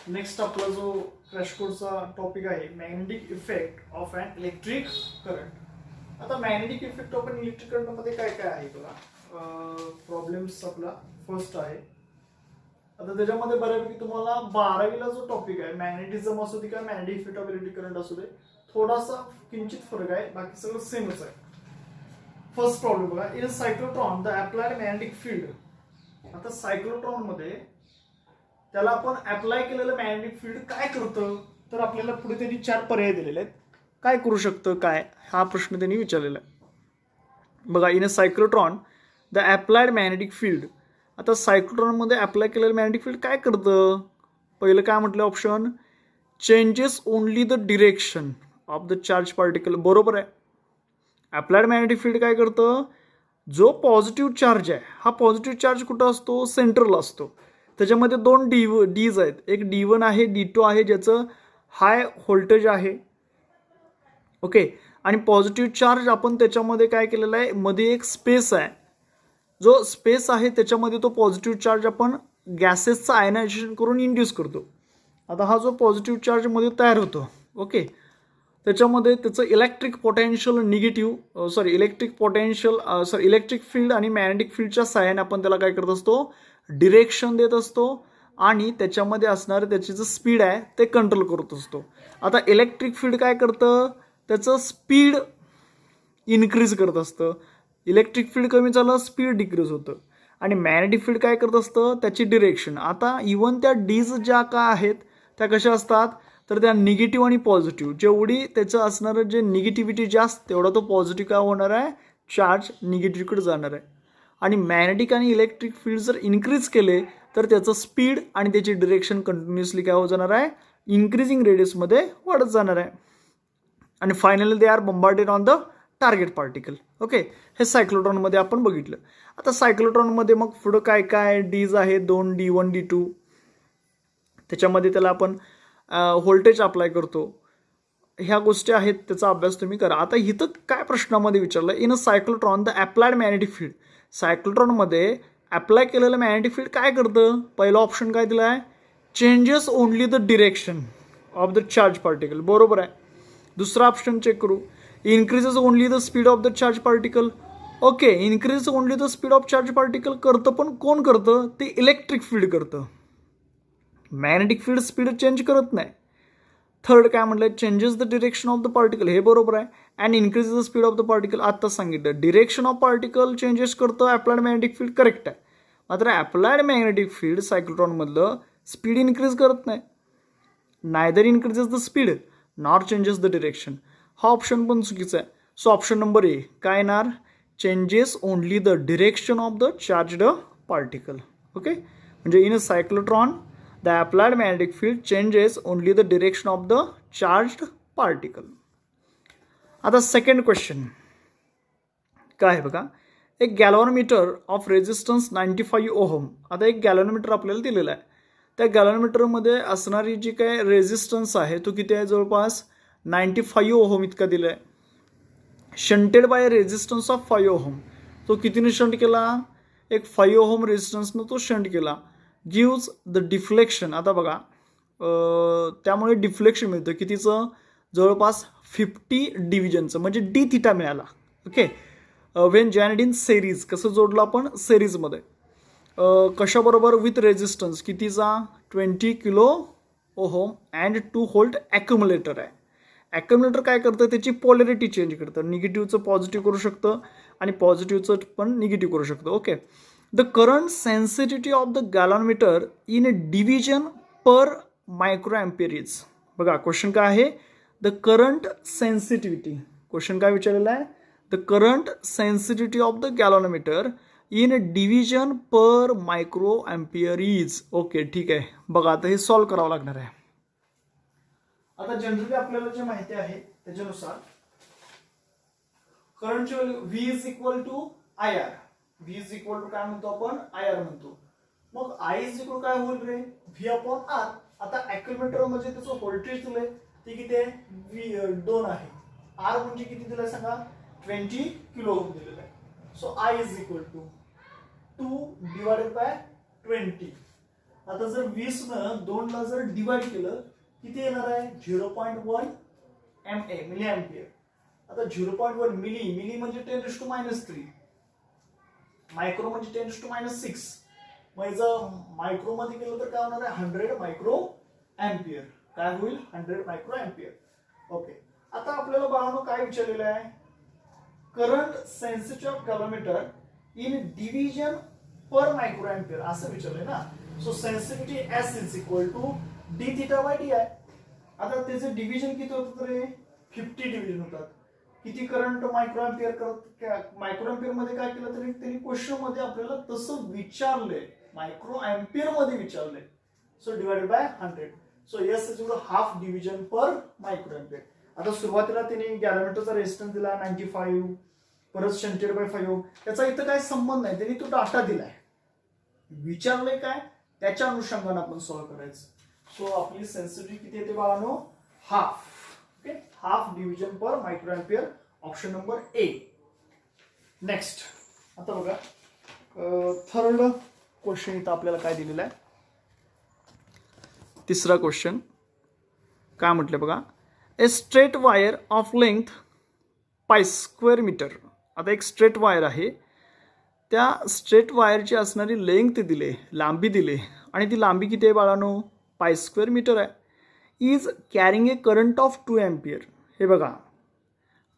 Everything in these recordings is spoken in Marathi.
नेक्स्ट आपला जो क्रॅश कोर्सचा टॉपिक आहे magnetic effect of an electric current. आता magnetic effect of an electric current मध्ये काय काय आहे बघा. प्रॉब्लेम्स आपला फर्स्ट आहे. आता त्याच्यामध्ये बऱ्यापैकी तुम्हाला 12वीला जो टॉपिक आहे मॅग्नेटिझम असू दे किंवा magnetic effect of electric current असू दे थोडासा किंचित फरक आहे, बाकी सगळं सेमच आहे. फर्स्ट प्रॉब्लेम बघा, in cyclotron the applied magnetic field. आता सायक्लोट्रॉन मध्ये त्याला आपण अप्लाय केलेलं मॅग्नेटिक फील्ड काय करतं, तर आपल्याला पुढे त्यांनी 4 पर्याय दिलेले आहेत. काय करू शकतं काय, हा प्रश्न त्यांनी विचारलेला आहे. बघा, in a cyclotron the applied magnetic field. आता सायक्लोट्रॉनमध्ये अप्लाय केलेलं मॅग्नेटिक फील्ड काय करतं. पहिलं काय म्हटलं option, changes only the direction of the charge particle. बरोबर आहे. अप्लाइड मॅग्नेटिक फील्ड काय करतं, जो पॉझिटिव्ह चार्ज आहे हा पॉझिटिव्ह चार्ज कुठं असतो, सेंट्रलला असतो. त्याच्यामध्ये 2 डीज आहेत, एक D1 आहे, D2 आहे, ज्याचं हाय व्होल्टेज आहे. ओके. आणि पॉझिटिव्ह चार्ज आपण त्याच्यामध्ये काय केलेलं आहे, मध्ये एक स्पेस आहे. जो स्पेस आहे त्याच्यामध्ये तो पॉझिटिव्ह चार्ज आपण गॅसेसचं आयनायझेशन करून इंड्यूस करतो. आता हा जो पॉझिटिव्ह चार्ज मध्ये तयार होतो, ओके, त्याच्यामध्ये त्याचं इलेक्ट्रिक इलेक्ट्रिक फील्ड आणि मॅग्नेटिक फील्डच्या सहाय्याने आपण त्याला काय करत असतो, डिरेक्शन देत असतो आणि त्याच्यामध्ये असणारं त्याची जो स्पीड आहे ते कंट्रोल करत असतो. आता इलेक्ट्रिक फील्ड काय करतं, त्याचं स्पीड इन्क्रीज करत असतं. इलेक्ट्रिक फील्ड कमी झालं, स्पीड डिक्रीज होतं. आणि मॅग्नेटिक फील्ड काय करत असतं, त्याची डिरेक्शन. आता इव्हन त्या डीज ज्या का आहेत त्या कशा असतात, तर त्या निगेटिव्ह आणि पॉझिटिव्ह. जेवढी त्याचं असणारं जे निगेटिव्हिटी जास्त तेवढा तो पॉझिटिव्ह काय होणार आहे, चार्ज निगेटिव्हकडे जाणार आहे. आणि मॅग्नेटिक आणि इलेक्ट्रिक फील्ड जर इन्क्रीज केले तर त्याचं स्पीड आणि त्याची डिरेक्शन कंटिन्युअसली काय होत जाणार आहे, इन्क्रीजिंग रेडियसमध्ये वाढत जाणार आहे. आणि finally they are bombarded on the target particle. Okay, हे सायक्लोट्रॉनमध्ये आपण बघितलं. आता सायक्लोट्रॉनमध्ये मग पुढं काय काय डीज आहे, 2 D1 D2. त्याच्यामध्ये त्याला आपण व्होल्टेज अप्लाय करतो. ह्या गोष्टी आहेत, त्याचा अभ्यास तुम्ही करा. आता इथं काय प्रश्नामध्ये विचारलं, in a cyclotron the applied magnetic field. सायक्लोट्रॉनमध्ये अप्लाय केलेलं मॅग्नेटिक फील्ड काय करतं, पहिला ऑप्शन काय दिला आहे, changes only the direction of the charge particle. बरोबर आहे. दुसरा ऑप्शन चेक करू, increases only the speed of the charge particle. Okay, increase only the speed of charge particle करतं, पण कोण करतं, ते इलेक्ट्रिक फील्ड करतं. मॅग्नेटिक फील्ड स्पीड चेंज करत नाही. थर्ड काय म्हटलं, changes the direction of the particle. हे बरोबर आहे. And increase the speed of the particle. आत्ताच सांगितलं, डिरेक्शन ऑफ पार्टिकल चेंजेस करतं अप्लाइड मॅग्नेटिक फील्ड. करेक्ट आहे. मात्र अप्लाइड मॅग्नेटिक फील्ड सायक्लोट्रॉनमधलं स्पीड इन्क्रीज करत नाही. Neither increases the speed nor changes the direction. हा ऑप्शन पण चुकीचा आहे. सो ऑप्शन नंबर ए काय येणार, changes only the direction of the charged particle. Okay, म्हणजे in a cyclotron the applied magnetic field changes only the direction of the charged particle. आता सेकंड क्वेश्चन काय आहे बघा, एक गॅल्व्हॅनोमीटर ऑफ रेजिस्टन्स 95 ओहम. आता एक गॅल्व्हॅनोमीटर आपल्याला दिलेला आहे. त्या गॅल्व्हॅनोमीटरमध्ये असणारी जी काय रेजिस्टन्स आहे तो किती आहे, जवळपास 95 ओहम इतका दिला आहे. Shunted bye resistance of 5 ohm. तो कितीने शंट केला, एक 5 ओहम रेजिस्टन्सनं तो शंट केला. Gives the deflection. आता बघा, त्यामुळे डिफ्लेक्शन मिळतं कितीचं, जवळपास 50 डिव्हिजनचं, म्हणजे डी थिटा मिळाला. Okay, Wien joined in series. कसं जोडलं आपण, सेरीजमध्ये. कशाबरोबर, विथ रेजिस्टन्स कितीचा, 20 किलो ओहम अँड 2 व्होल्ट ॲक्युम्युलेटर आहे. ॲक्युम्युलेटर काय करतं, त्याची पॉलॅरिटी चेंज करतं. निगेटिव्हचं पॉझिटिव्ह करू शकतं आणि पॉझिटिव्हचं पण निगेटिव्ह करू शकतं. Okay, the current sensitivity of the galvanometer in division per micro ampere is. बघा क्वेश्चन काय आहे, द करंट सेन्सिटिव्हिटी. क्वेश्चन काय विचारलेला आहे, the current sensitivity of the galvanometer in division per micro ampere is. Okay, ठीक आहे. बघा आता हे सॉल्व्ह करावं लागणार आहे. आता जनरली आपल्याला जे माहिती आहे त्याच्यानुसार करंटची value V is equal to I R. V is equal to काय म्हणतो आपण, आय आर म्हणतो. मग आय इज इक्वल काय होईल रे, व्ही अपॉन आर. आता ॲक्युम्युलेटर म्हणजे त्याचं व्होल्टेज दिलंय ते किती आहे, 2 आहे. आर म्हणजे किती दिलंय सांगा, 20 किलो ओहम दिलेलं आहे. So I is equal to 2 divided by 20. आता जर 20 न 2 ला जर डिवाइड केलं किती येणार आहे 0.1 मिली अँपिअर. आता 0.1 मिली म्हणजे 10⁻³ मायक्रो म्हणजे 10⁻⁶. मग याचं मायक्रो मध्ये केलं तर काय होणार आहे 100 मायक्रो अँपिअर. काय होईल 100 मायक्रो अँपिअर. ओके. आता आपल्याला बाळांनो काय विचारलेलं आहे current sensitivity of galvanometer in division per micro ampere असं विचारलंय ना. So sensitivity S is equal to D theta by D आहे. आता त्याचे डिव्हिजन किती होतं तर 50 डिव्हिजन होतात. किती करंट मायक्रो अँपिअर करत मायक्रो अँपिअर मध्ये काय केलं तरी त्यांनी क्वेश्चन मध्ये आपल्याला तसं विचारलंय मायक्रो अँपिअर मध्ये विचारलंय. So divided by 100. So S is equal half division per micro ampere. आता सुरुवातीला त्यांनी गॅलोमीटरचा रेजिस्टन्स दिला 95 परत शंटेड बाय 5. त्याचा इथं काय संबंध नाही त्यांनी तो डाटा दिलाय विचारलंय काय त्याच्या अनुषंगाने आपण सॉल्व्ह करायचं. सो आपली सेन्सिटिव्हिटी किती येते बाळांनो half. Okay half division per micro ampere option number ए. नेक्स्ट आता बघा थर्ड क्वेश्चन इथं आपल्याला काय दिलेला आहे. तिसरा क्वेश्चन काय म्हटलं बघा A straight wire of length π² metre. आता एक स्ट्रेट वायर आहे त्या स्ट्रेट वायरची असणारी लेंथ दिले लांबी दिले आणि ती लांबी किती आहे बाळांनो π² मीटर आहे. Is carrying A current of 2 ampere. हे बघा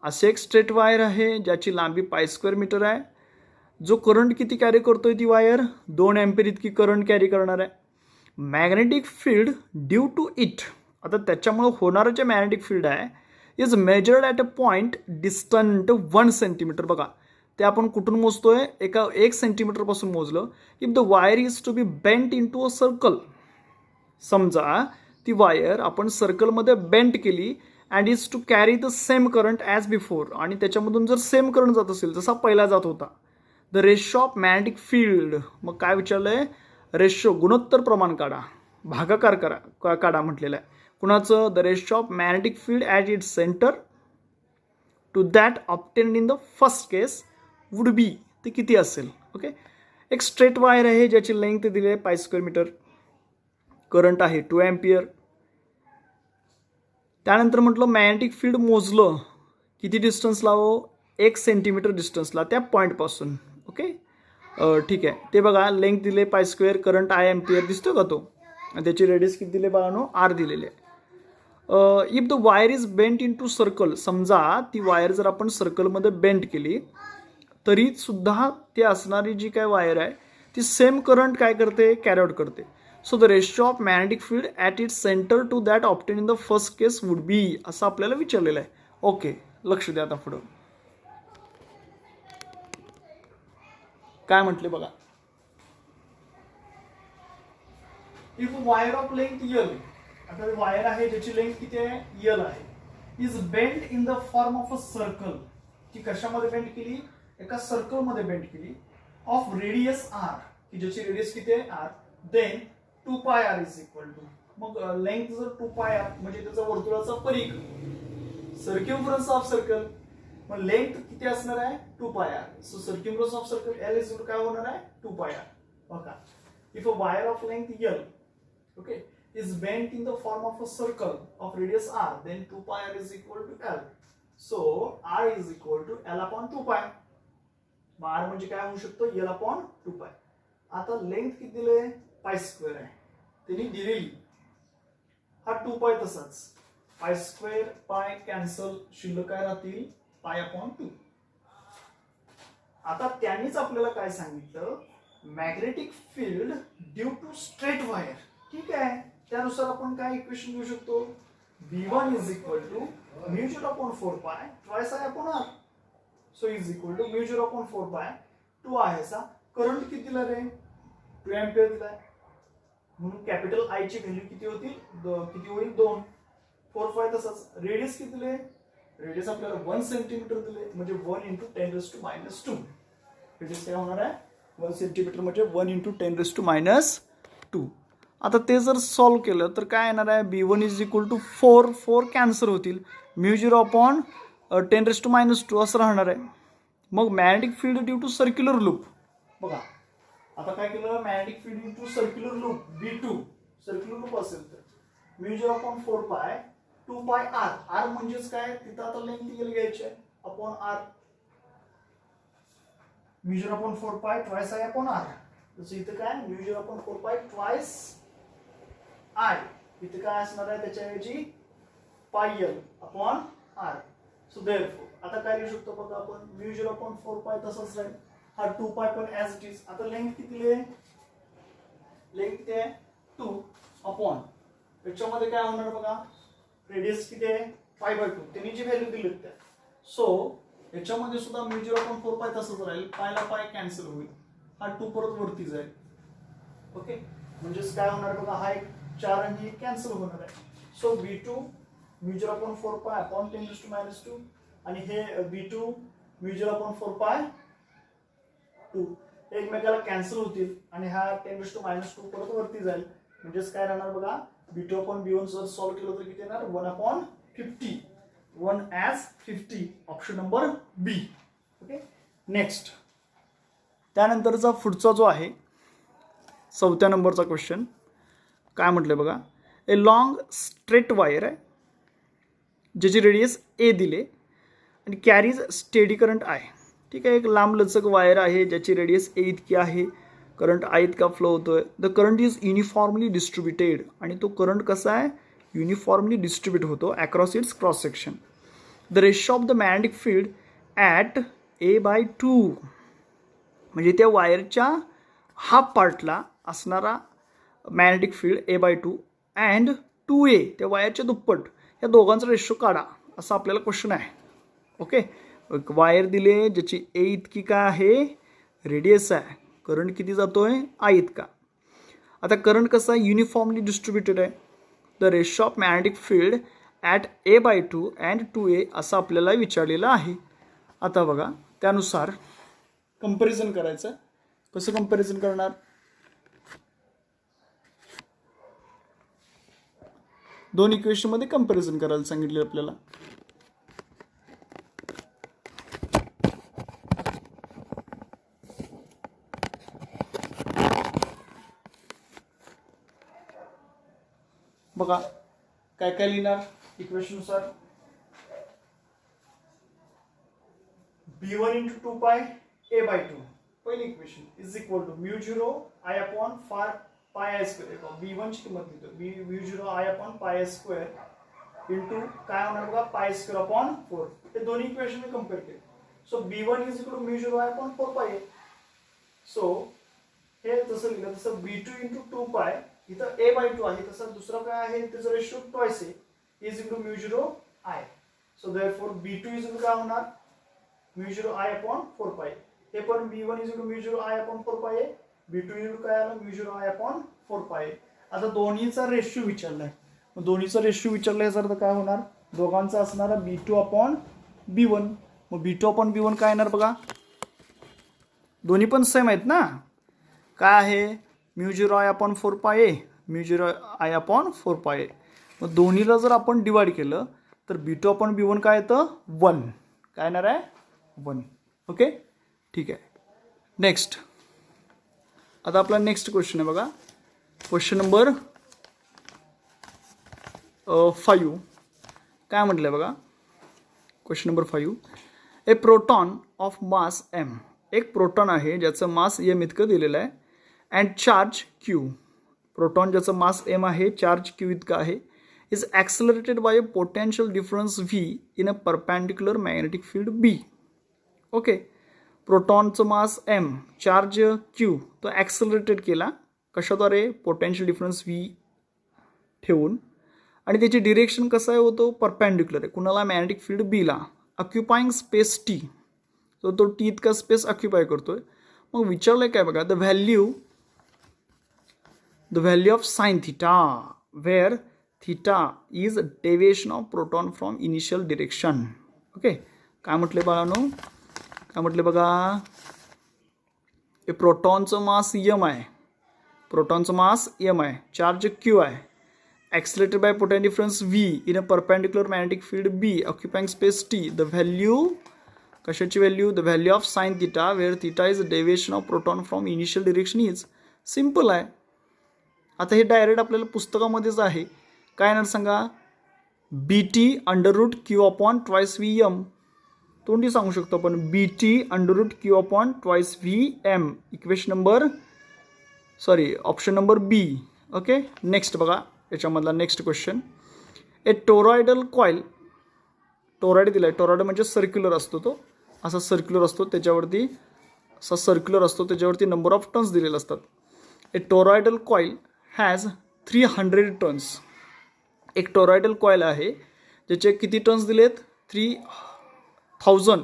असे एक स्ट्रेट वायर आहे ज्याची लांबी π² मीटर आहे. जो करंट किती कॅरी करतोय ती वायर 2 अँपिअर इतकी करंट कॅरी करणार आहे. Magnetic field due to it. आता त्याच्यामुळे होणारं जे मॅग्नेटिक फील्ड आहे is measured at a point distant 1 centimetre. बघा ते आपण कुठून मोजतोय 1 सेंटीमीटर पासून मोजलं. If the wire is to be bent into a circle. समजा ती वायर आपण सर्कलमध्ये बेंट केली and is to carry the same current as before. आणि त्याच्यामधून जर सेम करंट जात असेल जसा पहिला जात होता the ratio of magnetic field. मग काय विचारलंय रेशो गुणोत्तर प्रमाण काढा भागाकार करा काढा म्हटलेलं आहे. कुणाचं the ratio of magnetic field at its centre to that obtained in the first case would be. ते किती असेल. ओके एक स्ट्रेट वायर आहे ज्याची लेंथ दिली आहे π² मीटर. करंट आहे 2 अँपिअर. त्यानंतर म्हटलं मॅग्नेटिक फील्ड मोजलं किती डिस्टन्स लावो 1 सेंटीमीटर डिस्टन्सला त्या पॉईंटपासून. ओके ठीक आहे ते बघा लेंथ दिले π². करंट I अँपिअर दिसतो का तो आणि त्याची रेडियस किती दिले बाळांनो R दिलेले आहे. If the wire is bent into circle. समजा ती वायर जर आपण सर्कलमध्ये बेंट केली तरी सुद्धा ती असणारी जी काय वायर आहे ती सेम करंट काय करते कॅरी आउट करते. So the ratio of magnetic field at its centre to that obtain in the first case would be असं आपल्याला विचारलेलं आहे. ओके लक्ष द्या आता पुढं काय म्हटले बघा. If wire of length L. आता वायर आहे ज्याची लेंथ किती आहे L आहे is bent in the form of a circle. ती कशामध्ये बेंट केली एका सर्कल मध्ये बेंट केली ऑफ रेडियस R की ज्याची रेडियस किती आहे R. Then 2πr is equal to मग लेंथ जर 2πr म्हणजे त्याचा वर्तुळाचा परिघ सर्क्युम्फरन्स ऑफ सर्कल. मग लेंथ किती असणार आहे 2πr. So circumference of circle L is काय होणार आहे 2πr. बघा if a wire of length L okay is bent in the form of a circle of radius R then 2πr is equal to L. So R is equal to L upon 2π. R म्हणजे काय होऊ शकतो L upon 2π. आता लेंथ किती दिले π² आहे त्यांनी दिलेली हा 2π तसाच π² π कॅन्सल शिल्लक काय राहतील π upon 2. आता त्यांनीच आपल्याला काय सांगितलं magnetic field due to straight wire. ठीक आहे त्यानुसार आपण काय इक्वेशन घेऊ शकतो V1 is equal to μ0 upon 4π twice I upon R. So is equal to μ0 upon 4π 2 आहे सा. करंट किती दिला रे 2 अँपिअर दिलाय म्हणून कॅपिटल I ची व्हॅल्यू किती होतील किती होईल 2. 4π तसंच. रेडियस किती दिले रेडियस आपल्याला 1 सेंटीमीटर दिले म्हणजे 1 × 10⁻². रेडियस काय होणार आहे 1 सेंटीमीटर म्हणजे 1 × 10⁻². आता ते जर सॉल्व्ह केलं तर काय येणार आहे B1 is equal to 4 cancel होतील μ0 अपॉन 10⁻² असं राहणार आहे. मग magnetic field due to circular loop बघा आता काय केलं, magnetic field into circular loop B2, circular loop असेल तर μ0/4π 2πr, r म्हणजेच काय, तिथं आता लेंथ दिली घ्यायची आहे upon r, μ0/4π twice i upon r. जसं इथं काय μ0/4π ट्वाइस i, इथं काय असणार आहे त्याच्याऐवजी पाय l upon r. So therefore आता काय लिहू शकतो बघा आपण, μ0/4π तसंच राहील, हा 2π पण ॲज इट इज. आता लेंथ किती आहे, लेंथ किती आहे 2 अपॉन याच्यामध्ये काय होणार बघा, रेडियस किती आहे π/2, त्यांनी जी व्हॅल्यू दिली त्या. सो याच्यामध्ये सुद्धा μ0/4π तसंच राहील, पायला पाय कॅन्सल होईल, हा 2 परत वरती जाईल. ओके, म्हणजेच काय होणार बघा, हा एक 4 आणि कॅन्सल होणार आहे. सो B2 μ0/4π अपॉन 10⁻², आणि हे B2 μ0/4π 2 एकमेकाला कॅन्सल होतील आणि हा 10⁻² परत वरती जाईल. म्हणजेच काय राहणार बघा, B2/B1 जर सॉल्व्ह केलं तर किती येणार, 1/50, 1/50, ऑप्शन नंबर बी. ओके, नेक्स्ट त्यानंतरचा पुढचा जो आहे 4थ्या नंबरचा क्वेश्चन काय म्हटलंय बघा, ए लॉंग स्ट्रेट वायर आहे ज्याची रेडियस ए दिले आणि कॅरीज स्टेडी करंट आहे. ठीक आहे, एक लांब लचक वायर आहे ज्याची रेडियस ए इतकी आहे, करंट आय इतका फ्लो होतोय. The current is uniformly distributed, आणि तो करंट कसा आहे, युनिफॉर्मली डिस्ट्रीब्यूट होतो across its cross section. The ratio of the magnetic field at A/2, म्हणजे त्या वायरच्या हाफ पार्टला असणारा magnetic field A/2 and 2A, त्या वायरच्या दुप्पट, या दोघांचा रेशो काढा, असा आपल्याला क्वेश्चन आहे. ओके, वायर दिले ज्याची ए इतकी काय आहे रेडियस आहे, करंट किती जातोय आय इतका. आता करंट कसा युनिफॉर्मली डिस्ट्रीब्युटेड आहे. The ratio of magnetic field at A/2 and 2A असं आपल्याला विचारलेलं आहे. आता बघा त्यानुसार कंपॅरिझन करायचं. कसं कंपॅरिझन करणार, दोन इक्वेशनमध्ये कंपॅरिझन करायला सांगितले आपल्याला. बघा काय काय लिहिणार इक्वेशननुसार, B1 × 2π A/2, पहिली equation is equal to μ0 I upon πi². B1 ची किंमत लिहितो, μ0 I अपॉन πi² इंटू काय होणार बघा π² अपॉन 4. हे दोन्ही इक्वेशन मी कंपेअर केले. So B1 is equal to μ0 I upon 4π. So हे जसं लिहिलं तसं B2 × 2π, इथं A/2 आहे, तसं दुसरं काय आहे त्याचं रेशो ट्वाइस आहे, is equal to μ0 I. So therefore B2 is equal काय होणार μ0 I अपॉन 4π. हे पण B1 is equal μ0 I upon 4π आहे, B2 इज काय आलं μ0 I अपॉन 4π. आता दोन्हीचा रेशिओ विचारलाय, मग दोन्हीचा रेशिओ विचारलाय जर तर काय होणार, दोघांचा असणारा B2 अपॉन B1. मग B2 अपॉन B1 काय येणार बघा, दोन्ही पण सेम आहेत ना, काय आहे μ0 I अपॉन 4π μ0 I अपॉन 4π. मग दोन्हीला जर आपण डिवाइड केलं तर B2 अपॉन B1 काय येतं 1, काय येणार आहे 1. ओके, ठीक आहे. नेक्स्ट आता आपला नेक्स्ट क्वेश्चन आहे बघा, क्वेश्चन नंबर 5. काय म्हटलं बघा, question number 5, A proton of mass m, एक प्रोटॉन आहे ज्याचं मास m इतकं दिलेलं आहे, अँड चार्ज q, प्रोटॉन ज्याचं मास m आहे, चार्ज q इतकं आहे, is accelerated by a potential difference v in a perpendicular magnetic field b. Okay, प्रोटॉनचं मास m, चार्ज q, तो ॲक्सलरेटेड केला कशाद्वारे, पोटेन्शियल डिफरन्स v ठेवून, आणि त्याची डिरेक्शन कसं आहे होतो परपेंडिक्युलर आहे, कुणाला मॅग्नेटिक फील्ड b ला, ऑक्युपाईंग स्पेस t, तो t इतका स्पेस ऑक्युपाय करतोय. मग विचारलंय काय बघा, the value of sine theta where theta is deviation of proton from initial direction. Okay, काय म्हटले बाळांनो, काय म्हटले बघा, हे प्रोटॉनचं मास m आहे, प्रोटॉनचं मास m आहे, चार्ज q आहे, accelerated by potential difference v in a perpendicular magnetic field b occupying space t. The value कशाची value? The value of sine theta where theta is deviation of proton from initial direction is. Simple आहे. आता हे डायरेक्ट आपल्याला पुस्तकामध्येच आहे. काय येणार सांगा? BT under root Q upon twice VM. तोंडी सांगू शकतो आपण BT under root Q upon twice VM. Equation number option number B. Okay. Next बघा याच्यामधला नेक्स्ट क्वेश्चन. ए टोरॉइडल कॉईल. टोरॉइड दिलाय. टोरॉइड म्हणजे सर्क्युलर असतो, तो असा सर्क्युलर असतो, त्याच्यावरती असा सर्क्युलर असतो, त्याच्यावरती नंबर ऑफ टर्न्स दिलेले असतात. ए टोरॉइडल कॉईल हॅज 300 टर्न्स. एक टोरॉइडल कॉईल आहे ज्याचे किती टर्न्स दिलेत? 3000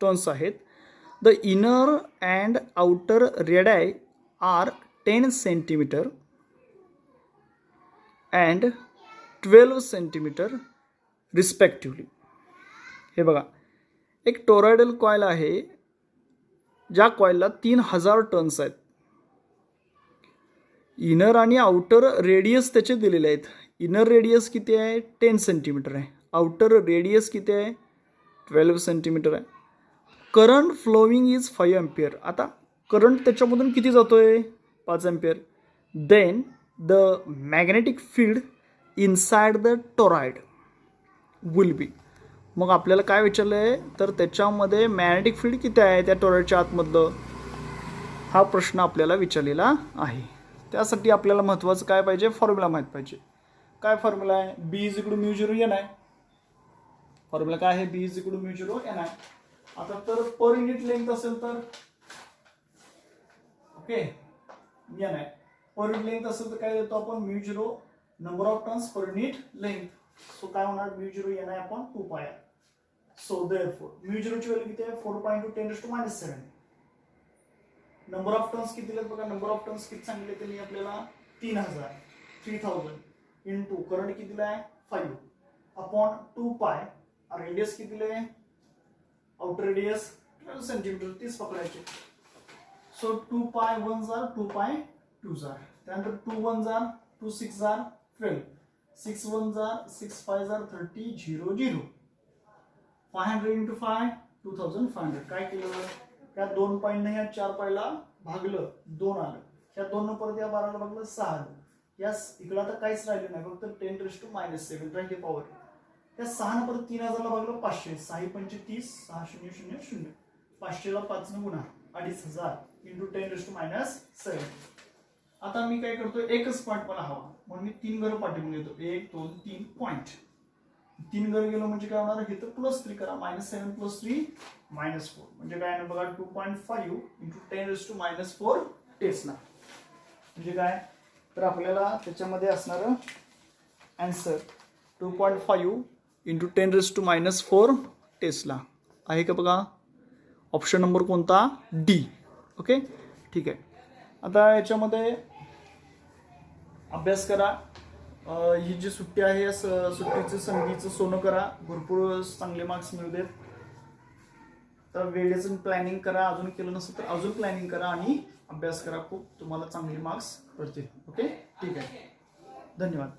टर्न्स आहेत. The inner and outer radii are 10 centimetre and 12 centimetre respectively. हे बघा, एक टोरॉइडल कॉईल आहे ज्या कॉईलला 3000 टर्न्स आहेत. इनर आणि आउटर रेडियस त्याचे दिलेले आहेत. इनर रेडियस किती आहे? 10 सेंटीमीटर आहे. आउटर रेडियस किती आहे? 12 सेंटीमीटर आहे. Current flowing is 5 ampere. आता करंट त्याच्यामधून किती जातोय? 5 ampere. Then the magnetic field inside the toroid will be. मग आपल्याला काय विचारलं आहे? तर त्याच्यामध्ये मॅग्नेटिक फील्ड किती आहे त्या टोरॉइडच्या आतमधलं, हा प्रश्न आपल्याला विचारलेला आहे. त्यासाठी आपल्याला महत्त्वाचं काय पाहिजे? फॉर्म्युला माहीत पाहिजे. काय फॉर्म्युला आहे? B is equal to mu 0 n आहे. फॉर्म्युला काय आहे? B is equal to mu 0 n आहे. आता तर पर युनिट लेंथ असेल तर ओके n आहे. पर युनिट लेंथ असेल तर काय देतो आपण? Mu 0 number of turns per unit length. So काय होणार? म्यू 0 n आहे अपॉन 2 पाय. सो देअरफॉर म्यू 0 ची व्हॅल्यू किती आहे? 4 pi into 10⁻⁷. Number of turns किती दिलेत बघा. नंबर ऑफ टर्न्स किती सांगितले त्यांनी आपल्याला? 3000 इंटू करंट किती दिलाय? 5 अपॉन 2 पाय. रेडियस किती दिले? Outer radius 12 centimetre. 30 पकडायचे. सो 2 पाय 1 जार 2 पाय 2 जार. त्यानंतर 2 1 जार 2 6 जार 12. 6 1 जार 6 5 जार 30 0 0. 500 इंटू 5 2500. काय केलं? त्या 2 पायने या 4 पायला भागलं, 2 आलं. त्या 2 न परत या 12ला भागलं 6 आलं. या इकडं आता काहीच राहिलं नाही, फक्त 10⁻⁷ राहिली पॉवर. त्या 6 न परत 3000 ला भागलं 500. 6 पंचे 30, 6 0 0 0. 500 ला 5 न गुणा 2500 इंटू 10⁻⁷. आता मी काय करतो? एकच पॉईंट मला हवा म्हणून मी 3 घरं पाठवून घेतो. 1 2 3 पॉईंट. 3 घर गेलो म्हणजे काय होणार? हे तर +3 करा. -7 + 3 -4 म्हणजे काय बघा 2.5 इंटू 10⁻⁴ टेस्ला. म्हणजे काय? तर आपल्याला त्याच्यामध्ये असणार आन्सर 2.5 इंटू 10⁻⁴ टेस्ला आहे का बघा. ऑप्शन नंबर कोणता? D. ओके ठीक आहे. आता याच्यामध्ये अभ्यास करा. ही जी सुट्टी आहे या सुट्टीचं संधीचं सोनं करा. भरपूर चांगले मार्क्स मिळू देत. तर वेळेचं प्लॅनिंग करा. अजून केलं नसेल तर अजून प्लॅनिंग करा आणि अभ्यास करा. खूप तुम्हाला चांगले मार्क्स पडतील. ओके ठीक आहे. धन्यवाद.